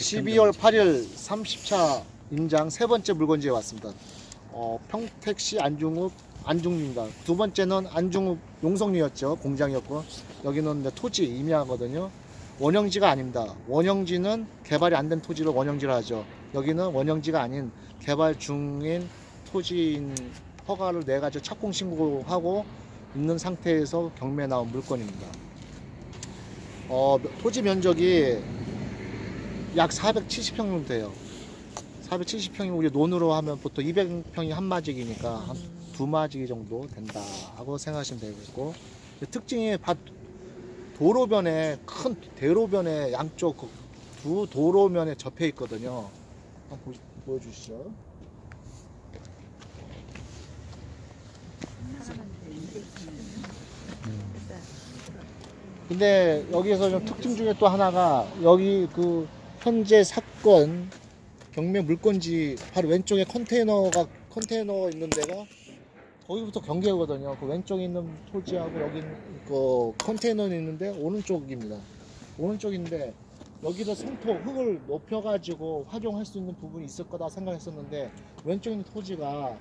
12월 8일 30차 임장 세 번째 물건지에 왔습니다. 평택시 안중입니다. 두 번째는 안중읍 용성리였죠. 공장이었고, 여기는 토지 임야거든요. 원형지가 아닙니다. 원형지는 개발이 안 된 토지를 원형지라 하죠. 여기는 원형지가 아닌 개발 중인 토지인 허가를 내가지고 착공 신고하고 있는 상태에서 경매에 나온 물건입니다. 토지 면적이 약 470평 정도 돼요. 470평이 우리 논으로 하면 보통 200평이 한 마직이니까 한 두 마직 정도 된다 하고 생각하시면 되겠고, 특징이 도로변에 큰 대로변에 양쪽 두 도로면에 접해 있거든요. 한번 보여주시죠. 근데 여기에서 좀 특징 중에 또 하나가, 여기 그 현재 사건 경매 물건지 바로 왼쪽에 컨테이너 있는 데가 거기부터 경계거든요. 그 왼쪽에 있는 토지하고 여기 그 컨테이너는 있는데 오른쪽입니다. 오른쪽인데 여기서 흙을 높여가지고 활용할 수 있는 부분이 있을 거다 생각했었는데, 왼쪽에 있는 토지가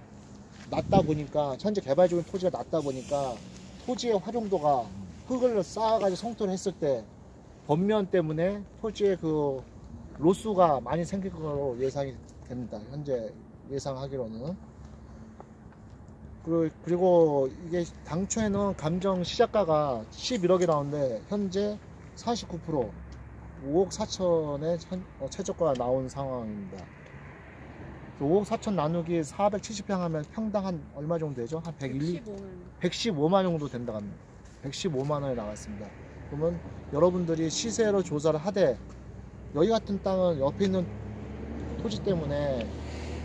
낮다 보니까, 현재 개발 중인 토지가 낮다 보니까 토지의 활용도가, 흙을 쌓아가지고 성토를 했을 때 번면 때문에 토지의 그 로스가 많이 생길 것으로 예상이 됩니다. 현재 예상하기로는. 그리고 이게 당초에는 감정 시작가가 11억이 나오는데 현재 49% 5억 4천의 최저가가 나온 상황입니다. 5억 4천 나누기 470평 하면 평당 한 얼마 정도 되죠? 한 115만 정도 된다고 합니다. 115만 원에 나왔습니다. 그러면 여러분들이 시세로 조사를 하되, 여기 같은 땅은 옆에 있는 토지 때문에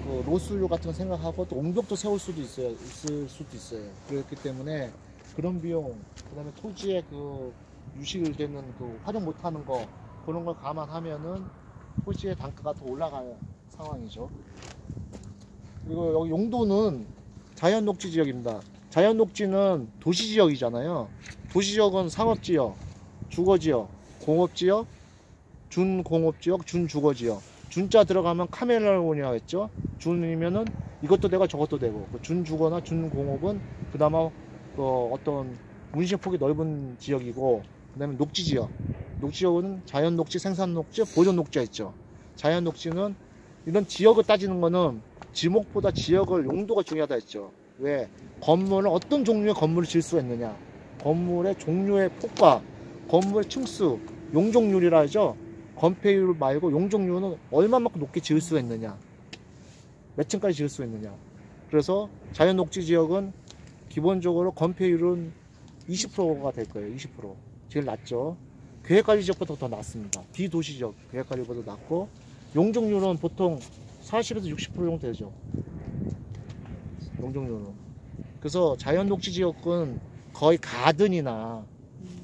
그 로스료 같은 거 생각하고 또 옹벽도 세울 수도 있을 수도 있어요. 그렇기 때문에 그런 비용, 그 다음에 토지에 그 유실되는 그 활용 못하는 거, 그런 걸 감안하면은 토지의 단가가 더 올라가는 상황이죠. 그리고 여기 용도는 자연녹지 지역입니다. 자연녹지는 도시지역이잖아요. 도시지역은 상업지역, 주거지역, 공업지역, 준공업지역, 준주거지역. 준자 들어가면 카멜레온이라고 했죠. 준이면은 이것도 되고 저것도 되고, 준주거나 준공업은 그나마 어떤 운신폭이 넓은 지역이고, 그 다음에 녹지지역. 녹지지역은 자연녹지, 생산녹지, 보존녹지가 있죠. 자연녹지는 이런 지역을 따지는 거는 지목보다 지역을 용도가 중요하다 했죠. 왜? 건물을 어떤 종류의 건물을 지을 수가 있느냐, 건물의 종류의 폭과 건물의 층수, 용적률이라 하죠. 건폐율 말고 용적률은 얼마만큼 높게 지을 수가 있느냐, 몇 층까지 지을 수 있느냐. 그래서 자연녹지 지역은 기본적으로 건폐율은 20%가 될 거예요. 20% 제일 낮죠. 계획관리 지역보다 더 낮습니다. 비도시 지역 계획관리보다 낮고, 용적률은 보통 40에서 60% 정도 되죠. 용적률은. 그래서 자연녹지 지역은 거의 가든이나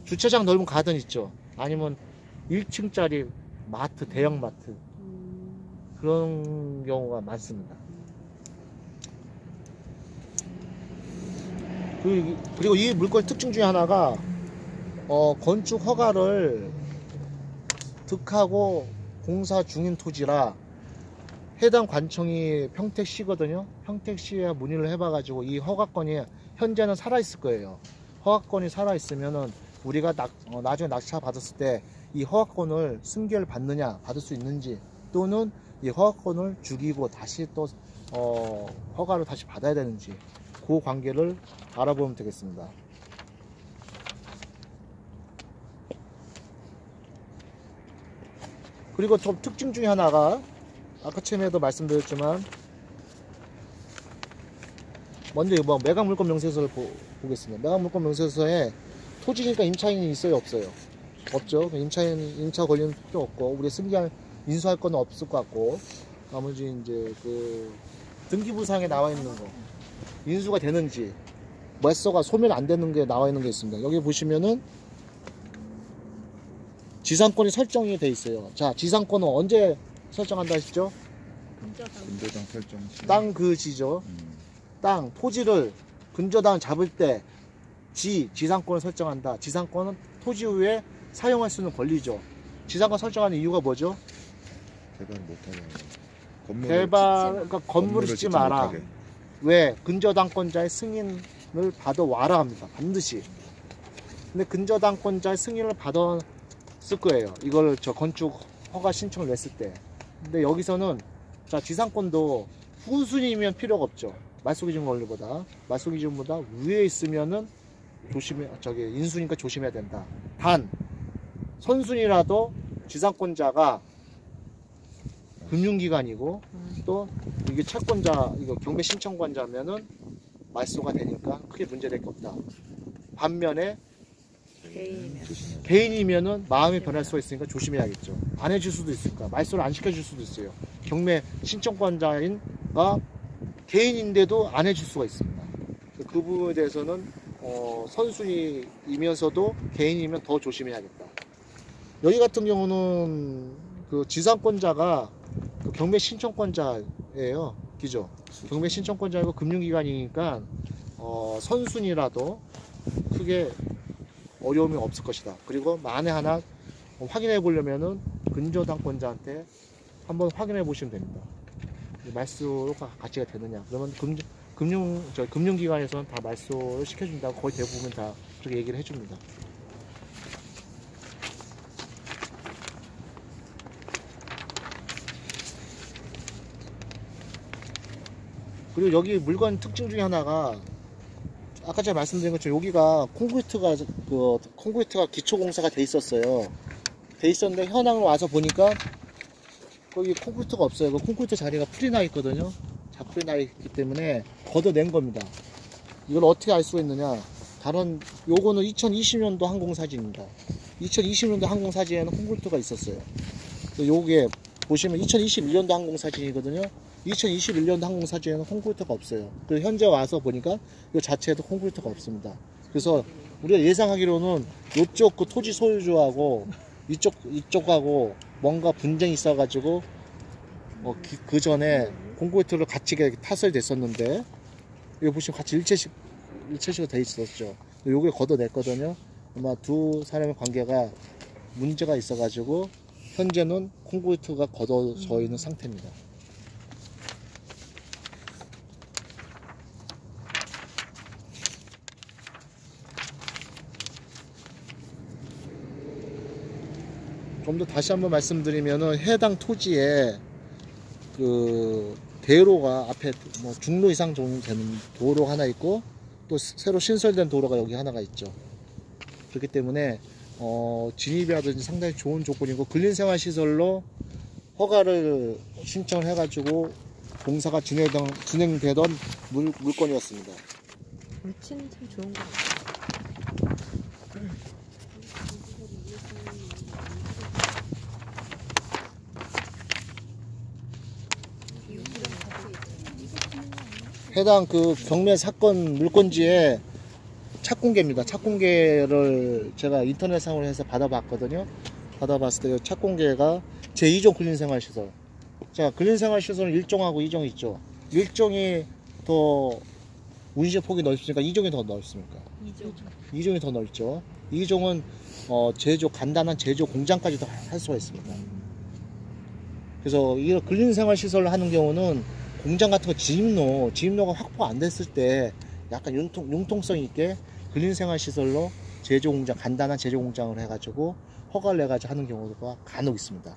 주차장 넓은 가든 있죠. 아니면 1층짜리 마트, 대형 마트, 그런 경우가 많습니다. 그리고 이 물건 특징 중에 하나가, 건축 허가를 득하고 공사 중인 토지라 해당 관청이 평택시거든요. 평택시에 문의를 해봐가지고 이 허가권이 현재는 살아있을 거예요. 허가권이 살아있으면은 우리가 나중에 낙찰 받았을 때 이 허가권을 승계를 받느냐, 받을 수 있는지, 또는 이 허가권을 죽이고 다시 또 허가를 다시 받아야 되는지, 그 관계를 알아보면 되겠습니다. 그리고 좀 특징 중에 하나가, 아까 처음에도 말씀드렸지만, 먼저 매각물건 명세서를 보겠습니다. 매각물건 명세서에 토지니까 임차인이 있어요, 없어요? 없죠. 임차 권리는 필요 없고, 우리 인수할 건 없을 것 같고, 나머지 이제 그 등기부상에 나와 있는 거, 인수가 되는지, 매수가 소멸 안 되는 게 나와 있는 게 있습니다. 여기 보시면은 지상권이 설정이 돼 있어요. 자, 지상권은 언제 설정한다 하시죠? 근저당 설정. 땅 그지죠. 땅, 토지를 근저당 잡을 때 지상권을 설정한다. 지상권은 토지 후에 사용할 수 있는 권리죠. 지상권 설정하는 이유가 뭐죠? 개발 못하게. 건물을 개발, 그러니까 건물을 짓지 마라. 못하게. 왜? 근저당권자의 승인을 받아와라 합니다. 반드시. 근데 근저당권자의 승인을 받았을 거예요. 이걸 저 건축 허가 신청을 냈을 때. 근데 여기서는 자 지상권도 후순위면 필요가 없죠. 말소기준 권리보다 말소기준보다 위에 있으면은 조심해 저기 인순위니까 조심해야 된다. 단 선순위라도 지상권자가 금융기관이고 또 이게 채권자 이거 경매 신청권자면은 말소가 되니까 크게 문제될 게 없다. 반면에 개인이면은 마음이 변할 수가 있으니까 조심해야겠죠. 안 해줄 수도 있으니까 말소를 안 시켜줄 수도 있어요. 경매 신청권자인가 개인인데도 안 해줄 수가 있습니다. 그 부분에 대해서는 선순위이면서도 개인이면 더 조심해야겠다. 여기 같은 경우는 그 지상권자가 그 경매 신청권자예요. 그죠? 경매 신청권자이고 금융기관이니까 선순위라도 크게 어려움이 없을 것이다. 그리고 만에 하나 확인해 보려면은 근저당권자한테 한번 확인해 보시면 됩니다. 말소가 가치가 되느냐. 그러면 금융기관에서는 다 말소를 시켜준다고 거의 대부분 다 그렇게 얘기를 해줍니다. 그리고 여기 물건 특징 중에 하나가 아까 제가 말씀드린 것처럼 여기가 콘크리트가 기초 공사가 돼 있었어요. 돼 있었는데 현황을 와서 보니까 거기 콘크리트가 없어요. 그 콘크리트 자리가 풀이 나 있거든요. 자, 풀이 나 있기 때문에 걷어낸 겁니다. 이걸 어떻게 알 수가 있느냐? 요거는 2020년도 항공사진입니다. 2020년도 항공사진에는 콘크리트가 있었어요. 요게 보시면 2021년도 항공사진이거든요. 2021년도 항공사진에는 콘크리트가 없어요. 그리고 현재 와서 보니까 이 자체에도 콘크리트가 없습니다. 그래서 우리가 예상하기로는 이쪽 그 토지 소유주하고 이쪽하고 뭔가 분쟁이 있어가지고 그 전에 콘크리트를 같이 타설이 됐었는데 여기 보시면 같이 일체식으로 돼 있었죠. 요게 걷어냈거든요. 아마 두 사람의 관계가 문제가 있어가지고 현재는 콘크리트가 걷어져 있는 상태입니다. 좀 더 다시 한번 말씀드리면은 해당 토지에 그 대로가 앞에 뭐 중로 이상 정도 되는 도로가 하나 있고 또 새로 신설된 도로가 여기 하나가 있죠. 그렇기 때문에 진입이라든지 상당히 좋은 조건이고 근린생활시설로 허가를 신청을 해가지고 공사가 진행되던 물건이었습니다. 위치는 참 좋은 것 같아요. 해당 그 경매 사건 물건지에 착공계입니다. 착공계를 제가 인터넷상으로 해서 받아봤거든요. 받아봤을 때 착공계가 제2종 근린생활시설. 자, 근린생활시설은 1종하고 2종이 있죠. 1종이 더 운실 폭이 넓습니까? 2종이 더 넓습니까? 2종이 더 넓죠. 2종은 간단한 제조 공장까지도 할 수가 있습니다. 그래서 이 근린생활시설을 하는 경우는 공장 같은 거 진입로가 확보가 안 됐을 때 약간 융통성 있게 근린생활시설로 제조공장, 간단한 제조공장을 해가지고 허가를 내가지고 하는 경우가 간혹 있습니다.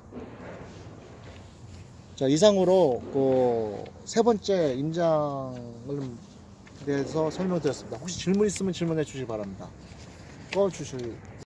자, 이상으로 그 세 번째 임장을 대해서 설명드렸습니다. 혹시 질문 있으면 질문해 주시기 바랍니다. 꺼주실